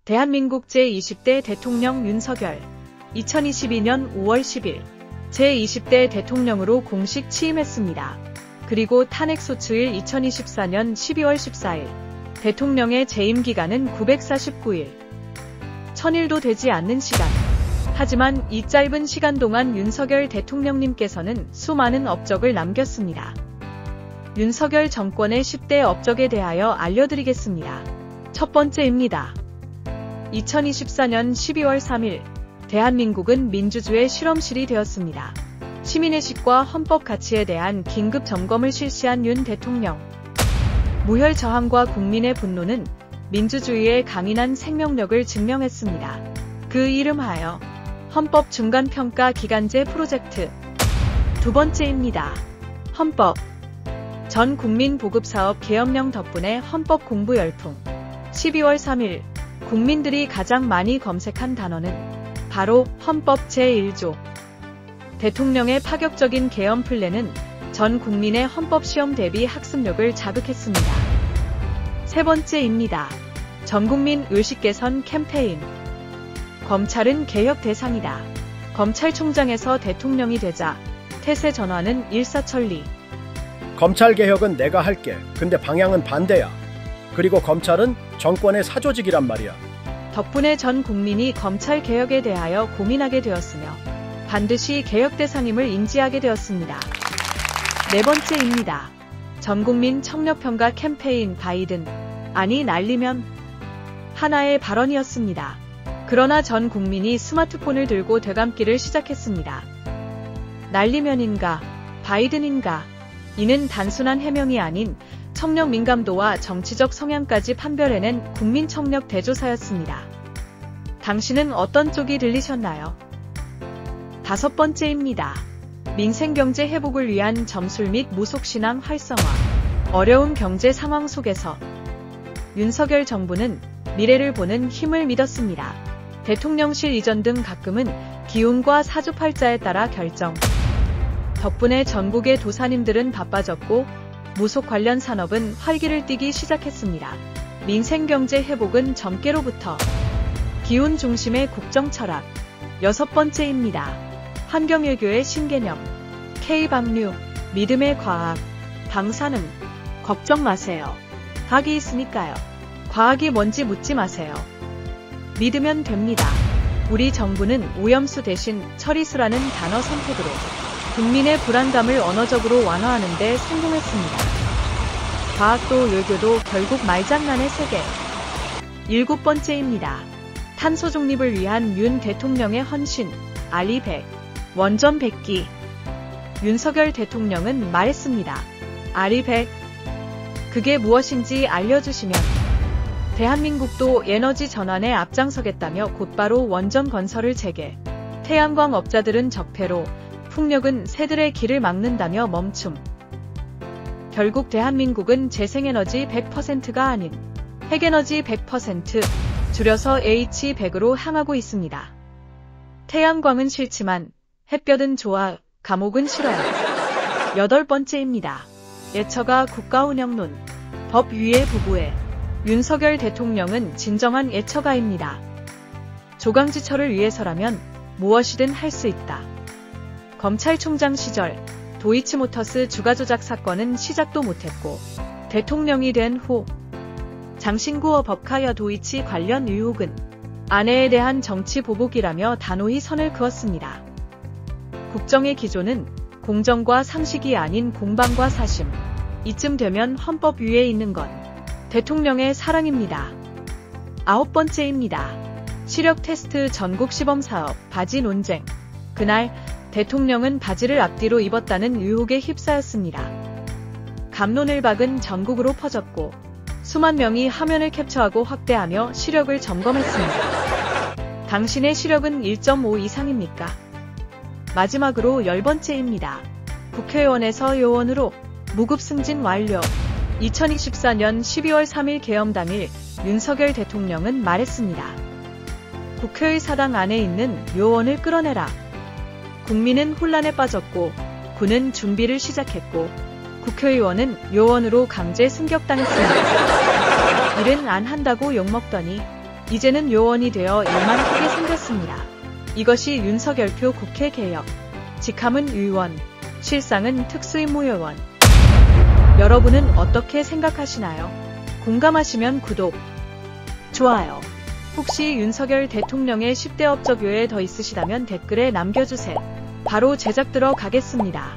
대한민국 제20대 대통령 윤석열 2022년 5월 10일 제20대 대통령으로 공식 취임했습니다. 그리고 탄핵소추일 2024년 12월 14일 대통령의 재임 기간은 949일. 1000일도 되지 않는 시간. 하지만 이 짧은 시간 동안 윤석열 대통령님께서는 수많은 업적을 남겼습니다. 윤석열 정권의 10대 업적에 대하여 알려드리겠습니다. 첫 번째입니다. 2024년 12월 3일 대한민국은 민주주의 실험실이 되었습니다. 시민의식과 헌법 가치에 대한 긴급 점검을 실시한 윤 대통령. 무혈 저항과 국민의 분노는 민주주의의 강인한 생명력을 증명했습니다. 그 이름하여 헌법 중간평가 기간제 프로젝트. 두 번째입니다. 헌법. 전 국민 보급사업 계엄령 덕분에 헌법 공부 열풍. 12월 3일 국민들이 가장 많이 검색한 단어는 바로 헌법 제1조. 대통령의 파격적인 계엄 플랜은 전 국민의 헌법 시험 대비 학습력을 자극했습니다. 세 번째입니다. 전국민 의식 개선 캠페인. 검찰은 개혁 대상이다. 검찰총장에서 대통령이 되자 태세 전환은 일사천리. 검찰 개혁은 내가 할게. 근데 방향은 반대야. 그리고 검찰은 정권의 사조직이란 말이야. 덕분에 전 국민이 검찰 개혁에 대하여 고민하게 되었으며 반드시 개혁 대상임을 인지하게 되었습니다. 네 번째입니다. 전국민 청력평가 캠페인 바이든 아니 날리면 하나의 발언이었습니다. 그러나 전 국민이 스마트폰을 들고 되감기를 시작했습니다. 날리면인가 바이든인가. 이는 단순한 해명이 아닌 청력 민감도와 정치적 성향까지 판별해낸 국민 청력 대조사였습니다. 당신은 어떤 쪽이 들리셨나요? 다섯 번째입니다. 민생경제 회복을 위한 점술 및 무속신앙 활성화. 어려운 경제 상황 속에서 윤석열 정부는 미래를 보는 힘을 믿었습니다. 대통령실 이전 등 가끔은 기운과 사주팔자에 따라 결정. 덕분에 전국의 도사님들은 바빠졌고 무속 관련 산업은 활기를 띠기 시작했습니다. 민생경제 회복은 점괘로부터. 기운 중심의 국정 철학. 여섯 번째입니다. 환경일교의 신개념. K방류, 믿음의 과학, 방사능. 걱정 마세요. 과학이 있으니까요. 과학이 뭔지 묻지 마세요. 믿으면 됩니다. 우리 정부는 오염수 대신 처리수라는 단어 선택으로 국민의 불안감을 언어적으로 완화하는 데 성공했습니다. 과학도 외교도 결국 말장난의 세계. 일곱 번째입니다. 탄소 중립을 위한 윤 대통령의 헌신. 아리100. 원전 100기. 윤석열 대통령은 말했습니다. 아리100. 그게 무엇인지 알려주시면 대한민국도 에너지 전환에 앞장서겠다며 곧바로 원전 건설을 재개. 태양광 업자들은 적폐로, 풍력은 새들의 길을 막는다며 멈춤. 결국 대한민국은 재생에너지 100%가 아닌 핵에너지 100%, 줄여서 H100으로 향하고 있습니다. 태양광은 싫지만 햇볕은 좋아, 감옥은 싫어요. 여덟 번째입니다. 예처가 국가운영론. 법 위에 부부에. 윤석열 대통령은 진정한 예처가입니다. 조강지처를 위해서라면 무엇이든 할 수 있다. 검찰총장 시절 도이치모터스 주가조작 사건은 시작도 못했고 대통령이 된 후 장신구어 법카야 도이치 관련 의혹은 아내에 대한 정치 보복이라며 단호히 선을 그었습니다. 국정의 기조는 공정과 상식이 아닌 공방과 사심. 이쯤 되면 헌법 위에 있는 건 대통령의 사랑입니다. 아홉 번째입니다. 시력 테스트 전국 시범사업 바지 논쟁. 그날 대통령은 바지를 앞뒤로 입었다는 의혹에 휩싸였습니다. 감론을 박은 전국으로 퍼졌고 수만 명이 화면을 캡처하고 확대하며 시력을 점검했습니다. 당신의 시력은 1.5 이상입니까? 마지막으로 열 번째입니다. 국회의원에서 요원으로 무급 승진 완료. 2024년 12월 3일 계엄 당일 윤석열 대통령은 말했습니다. 국회의 사당 안에 있는 요원을 끌어내라. 국민은 혼란에 빠졌고 군은 준비를 시작했고 국회의원은 요원으로 강제 승격당했습니다. 일은 안 한다고 욕먹더니 이제는 요원이 되어 일만 하게 생겼습니다. 이것이 윤석열표 국회 개혁. 직함은 의원, 실상은 특수임무 요원. 여러분은 어떻게 생각하시나요? 공감하시면 구독, 좋아요. 혹시 윤석열 대통령의 10대 업적 외에 더 있으시다면 댓글에 남겨주세요. 바로 제작 들어가겠습니다.